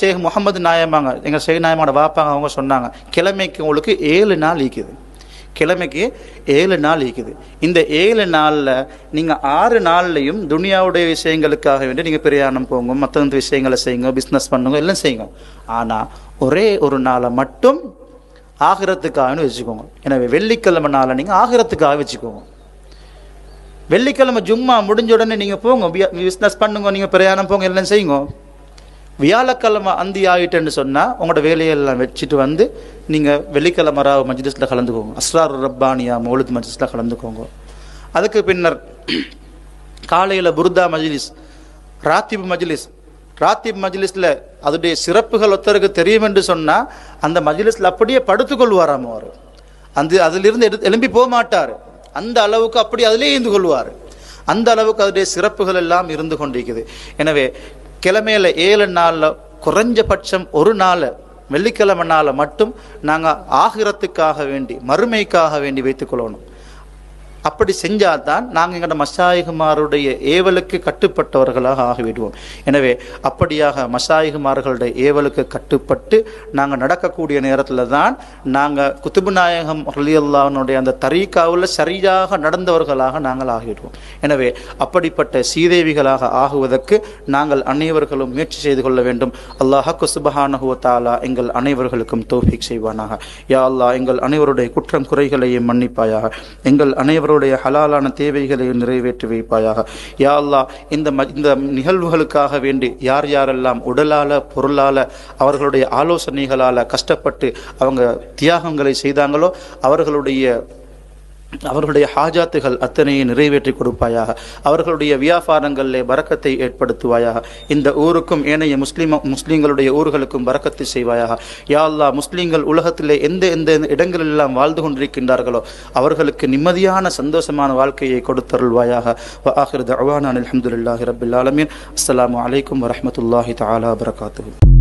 ஷேக் முகமது நாயமாங்க, எங்கள் ஷேக் நாயமாவோட வாப்பாங்க, அவங்க சொன்னாங்க, கிழமைக்கு உங்களுக்கு 7 நாள் ஈக்குது, கிழமைக்கு 7 நாள் ஈக்குது. இந்த 7 நாளில் நீங்கள் 6 நாள்லையும் துனியாவுடைய விஷயங்களுக்காக வேண்டி நீங்கள் பிரயாணம் போங்க, மற்ற விஷயங்களை செய்யுங்க, பிஸ்னஸ் பண்ணுங்க, எல்லாம் செய்யுங்க. ஆனால் ஒரே ஒரு நாளை மட்டும் ஆகிரத்துக்காகனு வச்சுக்கோங்க. எனவே வெள்ளிக்கிழமை நாளை நீங்கள் ஆகிரத்துக்காக வச்சுக்கோங்க. வெள்ளிக்கிழமை ஜும்மா முடிஞ்ச உடனே நீங்கள் போங்க, பிஸ்னஸ் பண்ணுங்க, நீங்கள் பிரயாணம் போங்க, எல்லாம் செய்யுங்க. வியாழக்கிழமை அந்தி ஆகிட்டேன்னு சொன்னால் உங்களோட வேலையெல்லாம் வச்சுட்டு வந்து நீங்கள் வெள்ளிக்கிழமை ராவ் மஜ்லிஸில் கலந்துக்கோங்க, அஸ்ரார் ரப்பானியா மௌலித் மஜ்லிஸில் கலந்துக்கோங்க. அதுக்கு பின்னர் காலையில் புர்தா மஜ்லிஸ், ராத்திப் மஜ்லிஸ், ராத்திப் மஜ்லிஸில் அதோடைய சிறப்புகள் ஒருத்தருக்கு தெரியும் என்று சொன்னால் அந்த மஜ்லிஸில் அப்படியே படுத்துக்கொள்வாராம் அவர். அதிலிருந்து எழும்பி போக மாட்டார். அந்த அளவுக்கு அப்படி அதிலே இருந்து கொள்வார். அந்த அளவுக்கு அதோடைய சிறப்புகள் எல்லாம் இருந்து கொண்டிருக்குது. எனவே கிழமையில் 7 நாளில் குறைஞ்சபட்சம் ஒரு நாள் வெள்ளிக்கிழமை நாளை மட்டும் நாங்கள் ஆகிரத்துக்காக வேண்டி, மறுமைக்காக வேண்டி வைத்துக்கொள்ளணும். அப்படி செஞ்சால்தான் நாங்கள் எங்களோட மஷாயிகுமாருடைய ஏவலுக்கு கட்டுப்பட்டவர்களாக ஆகிவிடுவோம். எனவே அப்படியாக மஷாயிகுமார்களுடைய ஏவலுக்கு கட்டுப்பட்டு நாங்கள் நடக்கக்கூடிய நேரத்தில் தான் நாங்கள் குத்துபு நாயகம் ரலியல்லாஹுனுடைய அந்த தரீகாவில் சரியாக நடந்தவர்களாக நாங்கள் ஆகிவிடுவோம். எனவே அப்படிப்பட்ட சீதேவிகளாக ஆகுவதற்கு நாங்கள் அனைவர்களும் முயற்சி செய்து கொள்ள வேண்டும். அல்லாஹ் சுப்ஹானஹு வ தஆலா எங்கள் அனைவர்களுக்கும் தௌஃபீக் செய்வானாக. யா அல்லாஹ், எங்கள் அனைவருடைய குற்றம் குறைகளையும் மன்னிப்பாயாக. எங்கள் அனைவருடைய ஹலாலான தேவைகளை நிறைவேற்றி வைப்பாயாக. யா அல்லாஹ், இந்த நிகழ்வுகளுக்காக வேண்டி யார் யாரெல்லாம் உடலால பொருளால அவர்களுடைய ஆலோசனைகளால் கஷ்டப்பட்டு அவங்க தியாகங்களை செய்தாங்களோ அவர்களுடைய ஹாஜாத்துகள் அத்தனையை நிறைவேற்றி கொடுப்பாயாக. அவர்களுடைய வியாபாரங்களில் பரக்கத்தை ஏற்படுத்துவாயாக. இந்த ஊருக்கும் ஏனைய முஸ்லீம்களுடைய ஊர்களுக்கும் பரக்கத்தை செய்வாயாக. யா அல்லாஹ், முஸ்லீம்கள் உலகத்திலே எந்த இடங்களெல்லாம் வாழ்ந்து கொண்டிருக்கின்றார்களோ அவர்களுக்கு நிம்மதியான சந்தோஷமான வாழ்க்கையை கொடுத்தருள்வாயாக. வ ஆகிரு தஅவானா அல்ஹம்துலில்லாஹி ரப்பில் ஆலமீன். அஸ்ஸலாமு அலைக்கும் வரஹ்மத்துல்லாஹி தஆலா வபரகாத்துஹு.